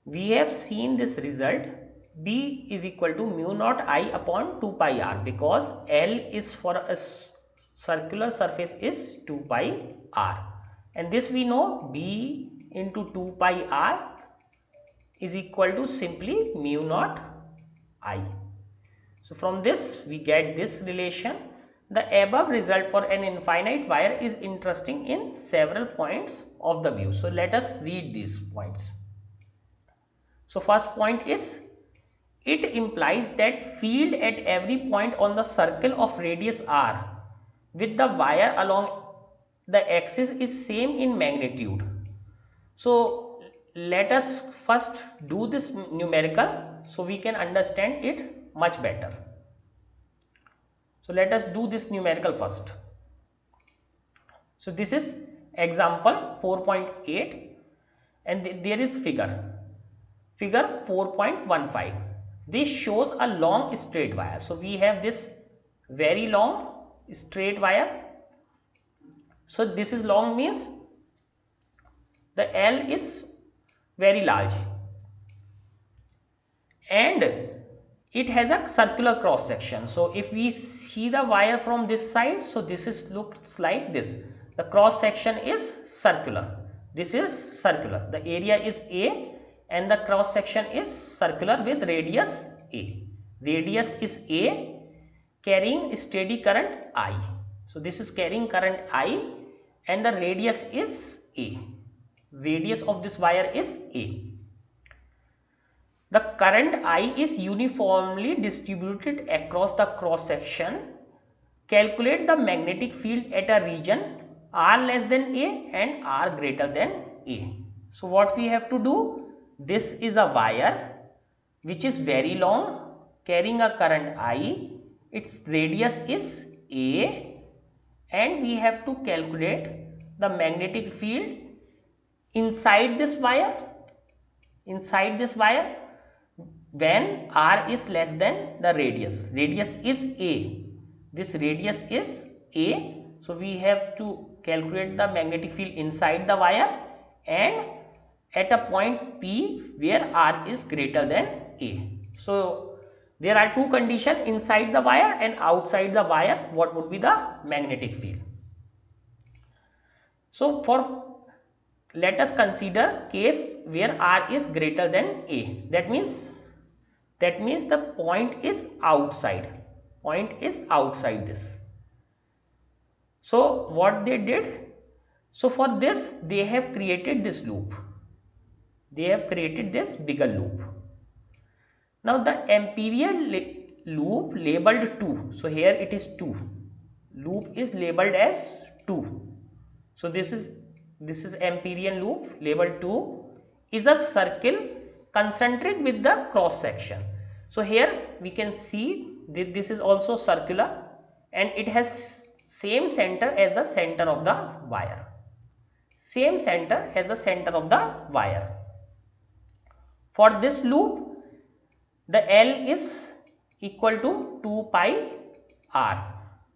we have seen this result B is equal to mu naught I upon 2 pi r, because L is for a circular surface is 2 pi r, and this we know B into 2 pi r is equal to simply mu naught I. So from this we get this relation. The above result for an infinite wire is interesting in several points of the view. So let us read these points. So first point is, it implies that field at every point on the circle of radius r with the wire along the axis is same in magnitude. So let us first do this numerical so we can understand it much better. So let us do this numerical first. So this is example 4.8 and there is figure 4.15. This shows a long straight wire. So we have this very long straight wire. So this is long means the L is very large and it has a circular cross section. So if we see the wire from this side, so this is looks like this. The cross section is circular. This is circular. The area is A and the cross section is circular with radius A. Radius is A carrying steady current I. So this is carrying current I and the radius is A. Radius of this wire is A. The current I is uniformly distributed across the cross section. Calculate the magnetic field at a region R less than A and R greater than A. So what we have to do? This is a wire which is very long carrying a current I. Its radius is A and we have to calculate the magnetic field inside this wire. When r is less than the radius. Radius is A. This radius is A. So we have to calculate the magnetic field inside the wire and at a point P where r is greater than A. So there are two conditions, inside the wire and outside the wire. What would be the magnetic field? So let us consider case where r is greater than A. That means the point is outside this. So what they did, so for this they have created this loop, they have created this bigger loop. Now the ampere loop labeled 2, so here it is 2, loop is labeled as 2. So this is ampere loop labeled 2 is a circle concentric with the cross section. So here we can see that this is also circular and it has same center as the center of the wire. Same center as the center of the wire. For this loop, the L is equal to 2 pi r,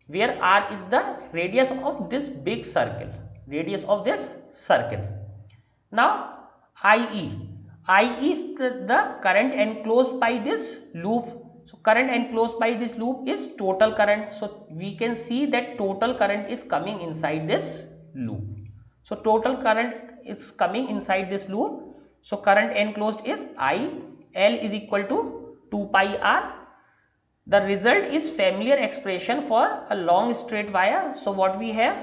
where r is the radius of this big circle. Now I is the current enclosed by this loop. So current enclosed by this loop is total current. So we can see that total current is coming inside this loop. So total current is coming inside this loop. So current enclosed is I. L is equal to 2 pi r. The result is familiar expression for a long straight wire. So what we have?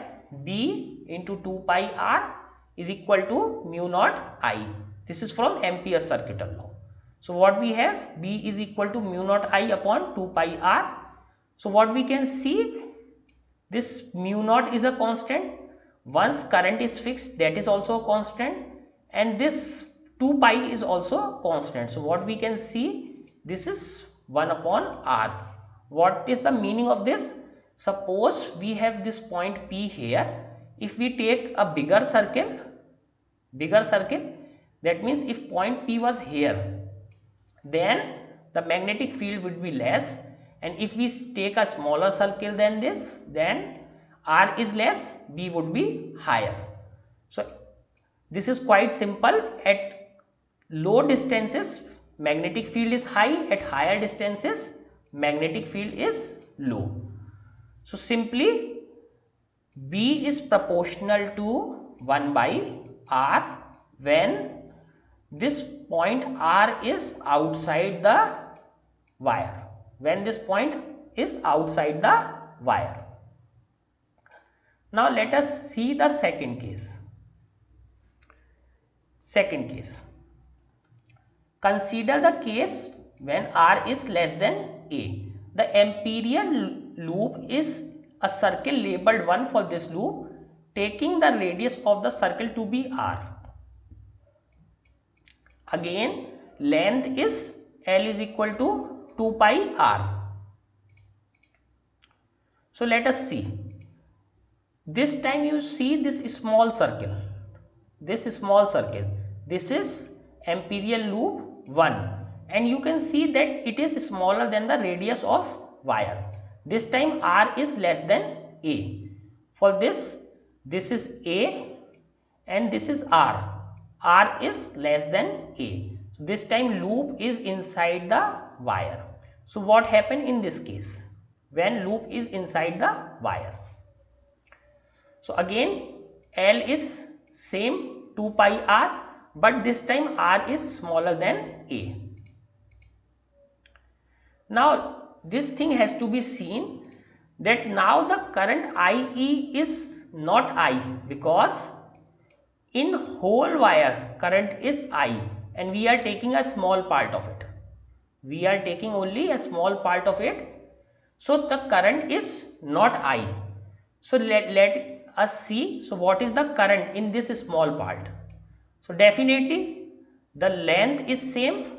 B into 2 pi r is equal to mu naught I. This is from Ampere's circuital law. So what we have? B is equal to mu naught I upon 2 pi r. So what we can see? This mu naught is a constant. Once current is fixed, that is also a constant, and this 2 pi is also constant. So what we can see? This is 1 upon r. What is the meaning of this? Suppose we have this point P here. If we take a bigger circle, that means if point P was here, then the magnetic field would be less, and if we take a smaller circle than this, then r is less, B would be higher. So this is quite simple. At low distances magnetic field is high, at higher distances magnetic field is low. So simply B is proportional to 1 by R when this point R is outside the wire, when this point is outside the wire. Now let us see the second case. Second case, consider the case when R is less than A. The imperial loop is a circle labeled 1 for this loop, taking the radius of the circle to be R. Again, length is L is equal to 2 pi R. So let us see. This time you see this small circle. This small circle. This is imperial loop 1, and you can see that it is smaller than the radius of wire. This time R is less than A. For this is A and this is R. R is less than A. So this time loop is inside the wire. So what happened in this case when loop is inside the wire? So again L is same 2 pi R, but this time R is smaller than A. Now this thing has to be seen that now the current IE is not I, because in whole wire current is I and we are taking a small part of it. We are taking only a small part of it. So the current is not I. So let us see. So what is the current in this small part? So definitely the length is same.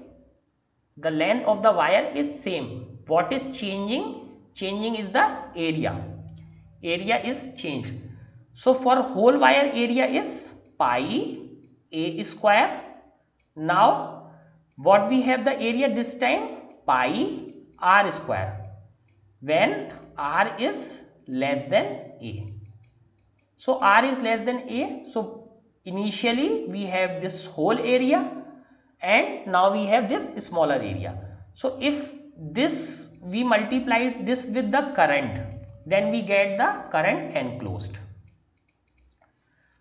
The length of the wire is same. What is changing? Changing is the area. Area is changed. So for whole wire area is pi A square. Now what we have the area this time? Pi R square when R is less than A. So R is less than A. So initially we have this whole area and now we have this smaller area. So if this we multiply this with the current, then we get the current enclosed.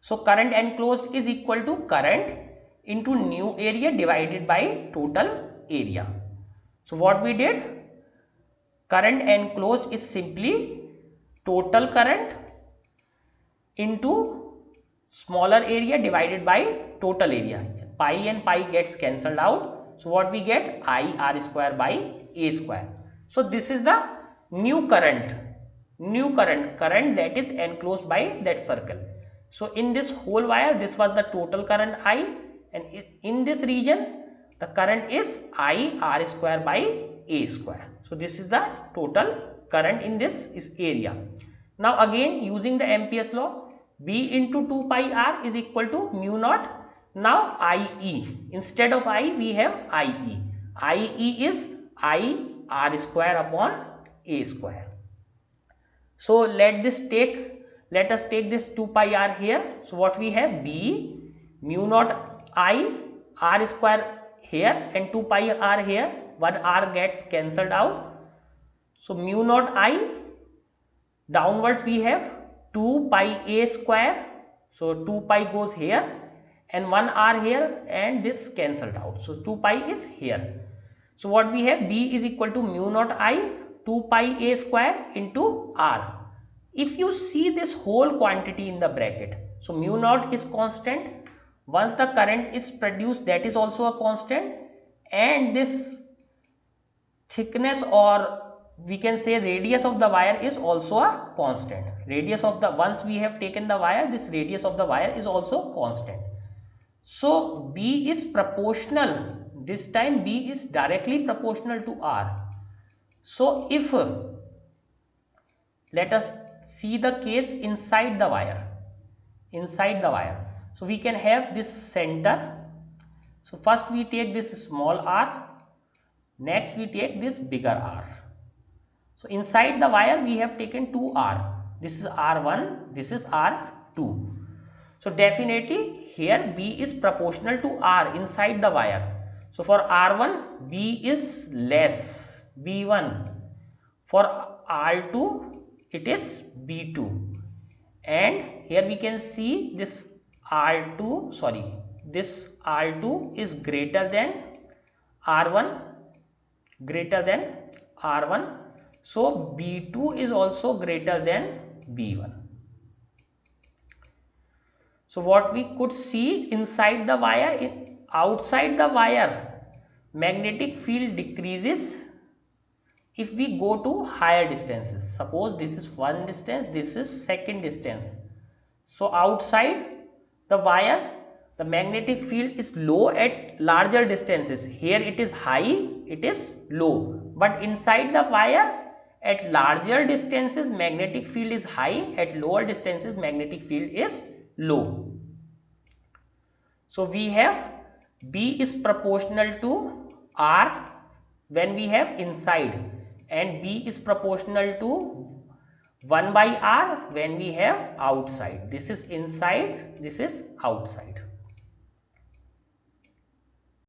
So current enclosed is equal to current into new area divided by total area. So what we did? Current enclosed is simply total current into smaller area divided by total area. Pi and pi gets cancelled out. So what we get? I R square by A square. So this is the new current that is enclosed by that circle. So in this whole wire, this was the total current I, and in this region the current is I R square by A square. So this is the total current in this area. Now again using the Ampere's law, B into 2 pi R is equal to mu naught. Now IE, instead of I we have IE. IE is I R square upon A square. So let us take this 2 pi R here. So what we have? B mu naught I R square here and 2 pi R here. One R gets cancelled out. So mu naught I, downwards we have 2 pi A square. So 2 pi goes here and 1 R here and this cancelled out. So 2 pi is here. So what we have? B is equal to mu naught I 2 pi A square into R. If you see this whole quantity in the bracket, so mu naught is constant. Once the current is produced, that is also a constant, and this thickness, or we can say radius of the wire, is also a constant. Radius of the, once we have taken the wire, this radius of the wire is also constant. So B is proportional. This time B is directly proportional to R. So if let us see the case inside the wire. So we can have this center. So first we take this small r, next we take this bigger R. So inside the wire we have taken 2 R. This is R1, this is R2. So definitely here B is proportional to R inside the wire. So for R1 B is less B1, for R2 it is B2, and here we can see this this R2 is greater than R1, greater than R1, so B2 is also greater than B1. So what we could see inside the wire, outside the wire, magnetic field decreases if we go to higher distances. Suppose this is one distance, this is second distance. So outside the wire, the magnetic field is low at larger distances. Here it is high, it is low. But inside the wire, at larger distances, magnetic field is high. At lower distances, magnetic field is low. So we have B is proportional to R when we have inside, and B is proportional to 1 by R when we have outside. This is inside, this is outside.